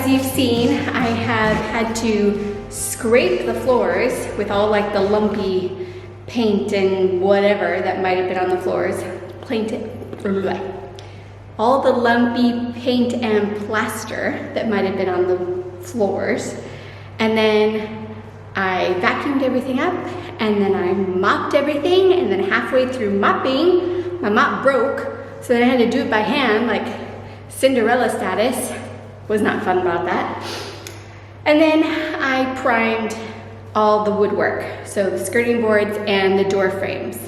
as you've seen, I have had to scrape the floors with all like the lumpy paint and whatever that might have been on the floors. All the lumpy paint and plaster that might have been on the floors. And then I vacuumed everything up, and then I mopped everything, and then halfway through mopping, my mop broke, so then I had to do it by hand, like Cinderella status. Was not fun about that. And then I primed all the woodwork, so the skirting boards and the door frames.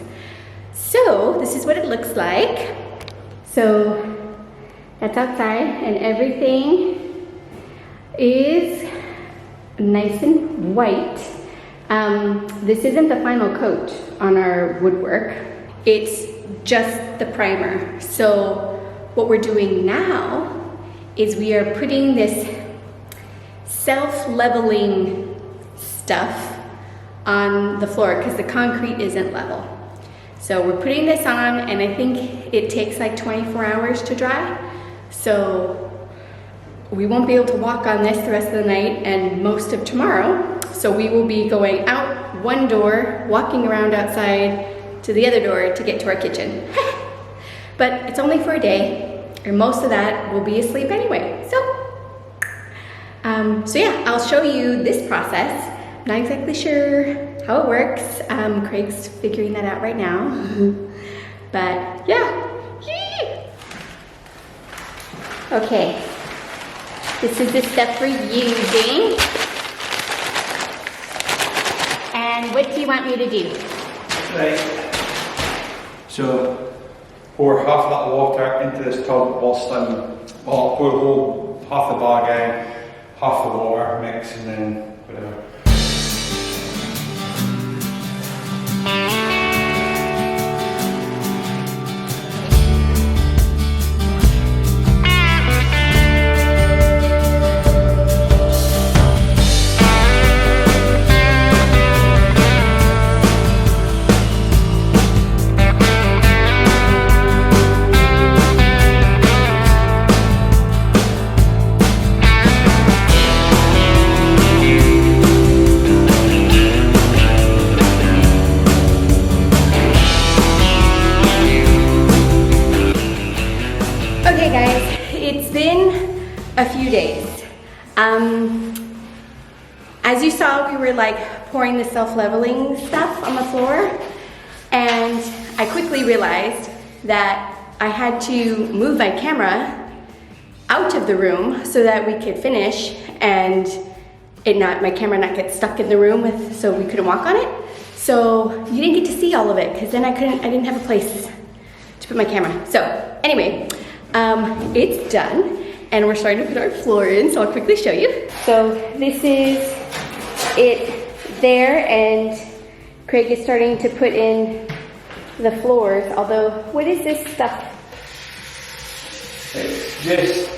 So this is what it looks like. So that's outside, and everything is nice and white. This isn't the final coat on our woodwork. It's just the primer. So what we're doing now is we are putting this self-leveling stuff on the floor because the concrete isn't level. So we're putting this on, and I think it takes like 24 hours to dry. So we won't be able to walk on this the rest of the night and most of tomorrow. So we will be going out one door, walking around outside to the other door to get to our kitchen. But it's only for a day, and most of that will be asleep anyway. So yeah, I'll show you this process. I'm not exactly sure how it works. Craig's figuring that out right now. But yeah. Okay, this is the stuff we're using. And what do you want me to do? Right. So pour half that water into this tub whilst pour the whole half the bag in, half the water, mix, and then whatever. A few days. As you saw, we were like pouring the self-leveling stuff on the floor, and I quickly realized that I had to move my camera out of the room so that we could finish and my camera not get stuck in the room so we couldn't walk on it. So you didn't get to see all of it because then I didn't have a place to put my camera. So anyway, it's done. And we're starting to put our floor in, so I'll quickly show you. So this is it there, and Craig is starting to put in the floors, although, what is this stuff? It's just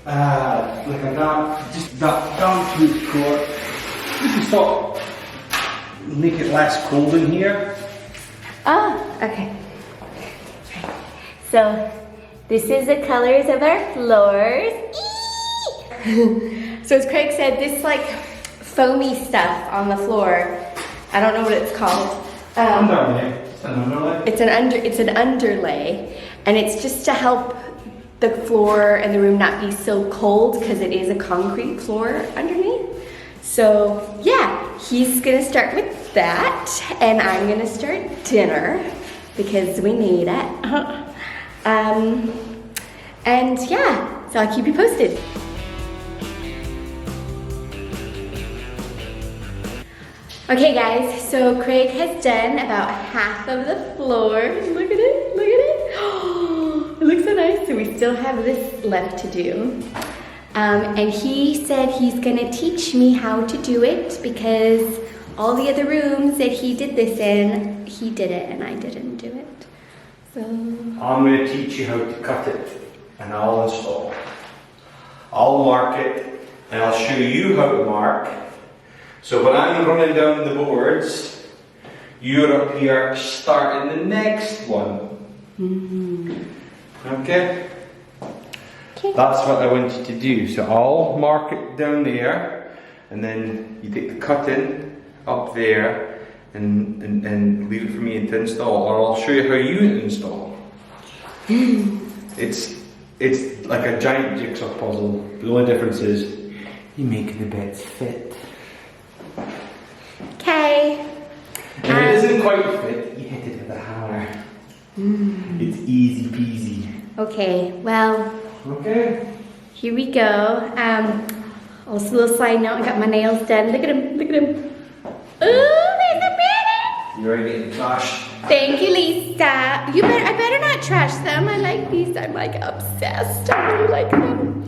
like a damp-proof coat. You can stop, make it less cold in here. Oh, okay. So, this is the colors of our floors. So as Craig said, this like foamy stuff on the floor, I don't know what it's called. Underlay. It's an underlay. It's an underlay, and it's just to help the floor and the room not be so cold because it is a concrete floor underneath. So yeah, he's gonna start with that, and I'm gonna start dinner because we need it. And yeah, so I'll keep you posted. Okay guys, so Craig has done about half of the floor. Look at it, look at it. Oh, it looks so nice. So we still have this left to do. And he said he's gonna teach me how to do it because all the other rooms that he did this in, he did it and I didn't do it. So I'm going to teach you how to cut it, and I'll install. I'll mark it, and I'll show you how to mark. So when I'm running down the boards, you're up here starting the next one. Okay? Okay. That's what I want you to do. So I'll mark it down there, and then you take the cutting up there and leave it for me to install, or I'll show you how you install. It's like a giant jigsaw puzzle. The only difference is you make the bits fit. Okay. If it isn't quite fit, you hit it with a hammer. It's easy peasy. Okay, well, Okay. here we go. Also, a little side note, I got my nails done. Look at them, look at them. Ooh, there's a minute. You're already getting trashed. Thank you, Lisa. I better not trash them. I like these. I'm like obsessed. I really like them.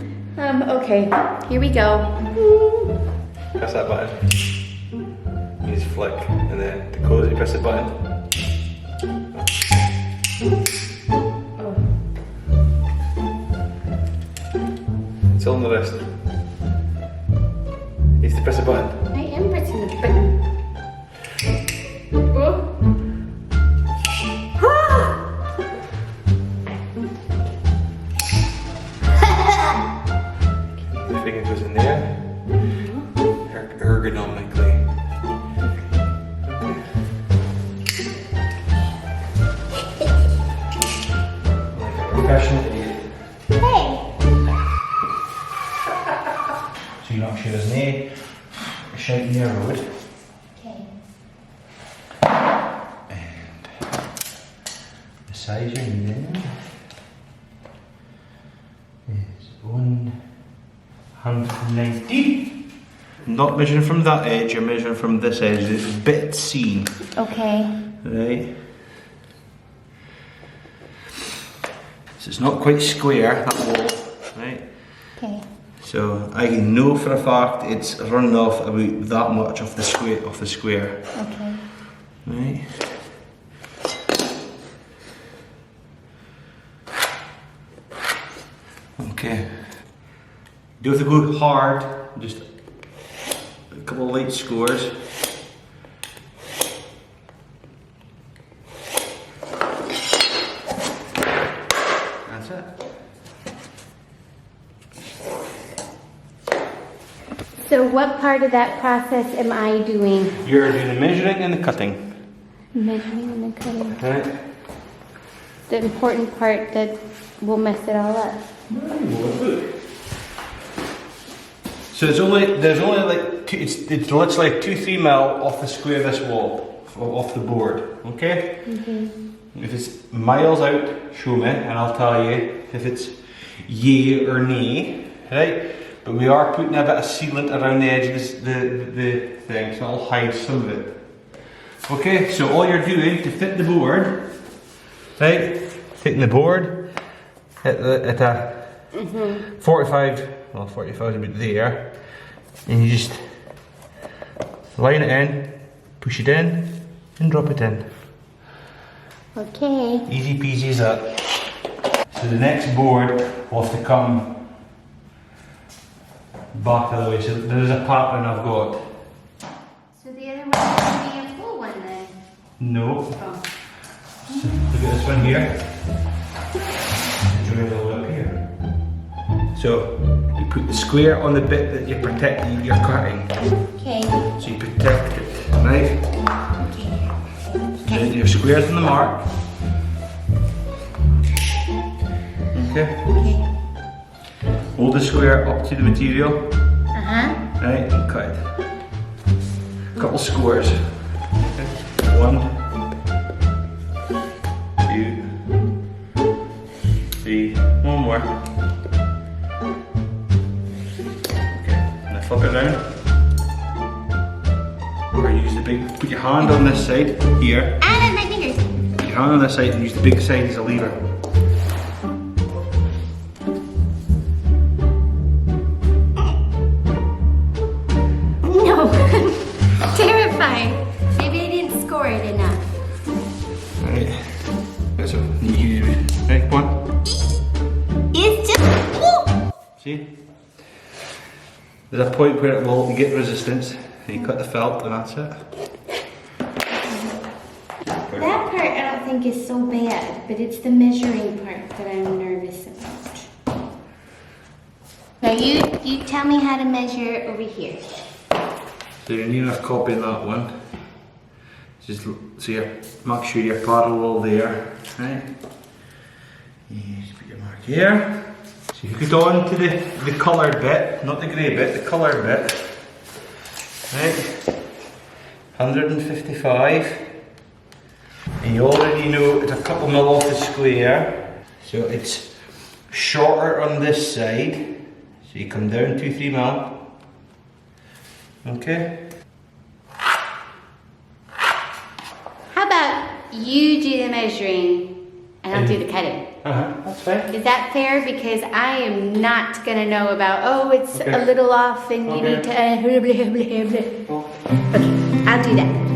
Okay, here we go. Press that button. You just flick, and then to close it, you press the button. It's all on the wrist. You need to press the button. I am pressing the button. Oh. The finger goes in there. Ergonomically. Like a professional idiot. Hey. So you're not sure there's no shite near road. Okay. And the size you're needing is 190. Not measuring from that edge, you're measuring from this edge. It's bit seen. Okay. Right. So it's not quite square, that wall. Right. Okay. So I know for a fact it's running off about that much off the square. Okay. Right. Okay. You don't have to go hard, just a couple of light scores. That's it. So what part of that process am I doing? You're doing the measuring and the cutting. Measuring and then cutting. Right. The important part that will mess it all up. So there's only like two, it's literally like 2-3 mil off the square of this wall, off the board. Okay. If it's miles out, show me, and I'll tell you if it's yay or nay. Right. But we are putting a bit of sealant around the edge of the thing, so I'll hide some of it. Okay, so all you're doing to fit the board, right? Taking the board at a 45, well 45 is about there, and you just line it in, push it in, and drop it in. Okay. Easy peasy as that. So the next board will have to come back the other way. So there's a pattern I've got. So the other one is be a full one then? No. Oh. So look at this one here. Join it all up here. So you put the square on the bit that you're protecting, you're cutting. Okay. So you protect it, right? Okay. Then your square's on the mark. Okay. Okay. Hold the square up to the material. Right, and cut it. A couple squares. Okay. 1, 2, 3, one more. Okay, now flip it around. Or use the big, put your hand on this side, here. And on my fingers. Put your hand on this side and use the big side as a lever. No. Terrifying. Maybe I didn't score it enough. Right. That's what you use. Right, come on. It's just. Ooh. See? There's a point where it will get resistance, and you cut the felt, and that's it. That part I don't think is so bad, but it's the measuring part that I'm nervous about. Now you tell me how to measure over here. So you need a copy of that one. Just so you make sure you're parallel there, right? You just put your mark here. So you go on to the coloured bit, not the grey bit, the coloured bit. Right? 155. And you already know it's a couple mil off the square. So it's shorter on this side. So you come down 2-3 mil. Okay? How about you do the measuring and I'll do the cutting? That's fine. Is that fair? Because I am not gonna know about, oh, it's a little off and you need to blah, blah, blah, blah. Okay, I'll do that.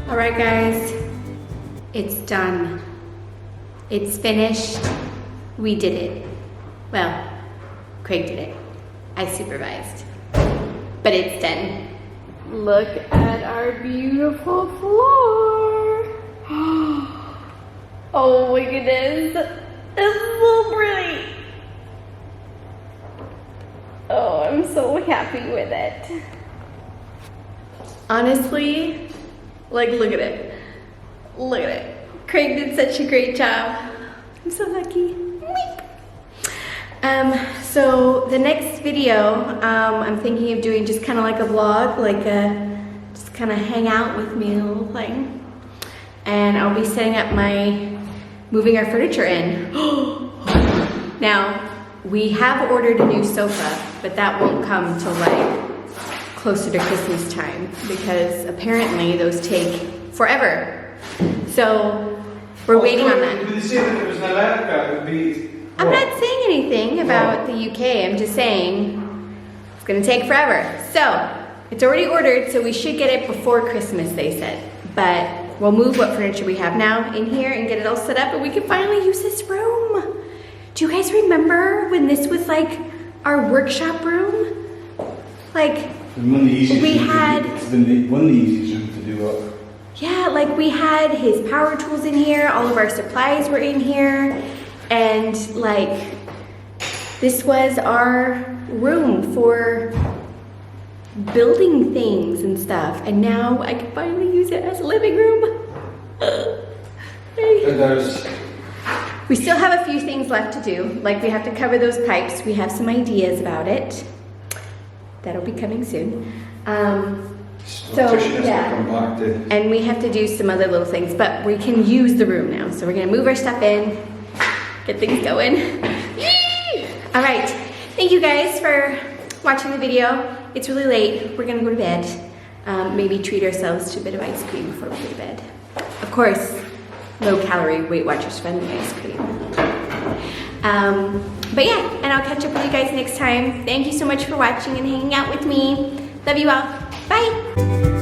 Alright guys, it's done. It's finished. We did it. Well, Craig did it. I supervised. But it's done. Look at our beautiful floor. Oh my goodness. It's so pretty. Oh, I'm so happy with it. Honestly, like, look at it. Look at it. Craig did such a great job. I'm so lucky. So the next video, I'm thinking of doing just kind of like a vlog, like just kind of hang out with me a little thing. And I'll be setting up moving our furniture in. Now, we have ordered a new sofa, but that won't come till like closer to Christmas time because apparently those take forever. So we're waiting on that. Did you say that it was in America? It would be. I'm not saying anything about the UK. I'm just saying it's gonna take forever. So it's already ordered, so we should get it before Christmas, they said. But we'll move what furniture we have now in here and get it all set up, and we can finally use this room. Do you guys remember when this was like our workshop room? Like, one of the easiest we had one of the easiest rooms to do up. Yeah, like we had his power tools in here, all of our supplies were in here, and like this was our room for building things and stuff, and now I can finally use it as a living room. We still have a few things left to do, like we have to cover those pipes. We have some ideas about it. That'll be coming soon. So yeah, and we have to do some other little things, but we can use the room now. So we're gonna move our stuff in, get things going. Yay! All right, thank you guys for watching the video. It's really late, we're gonna go to bed. Maybe treat ourselves to a bit of ice cream before we go to bed. Of course, low calorie, Weight Watchers friendly ice cream. But yeah, and I'll catch up with you guys next time. Thank you so much for watching and hanging out with me. Love you all. Bye.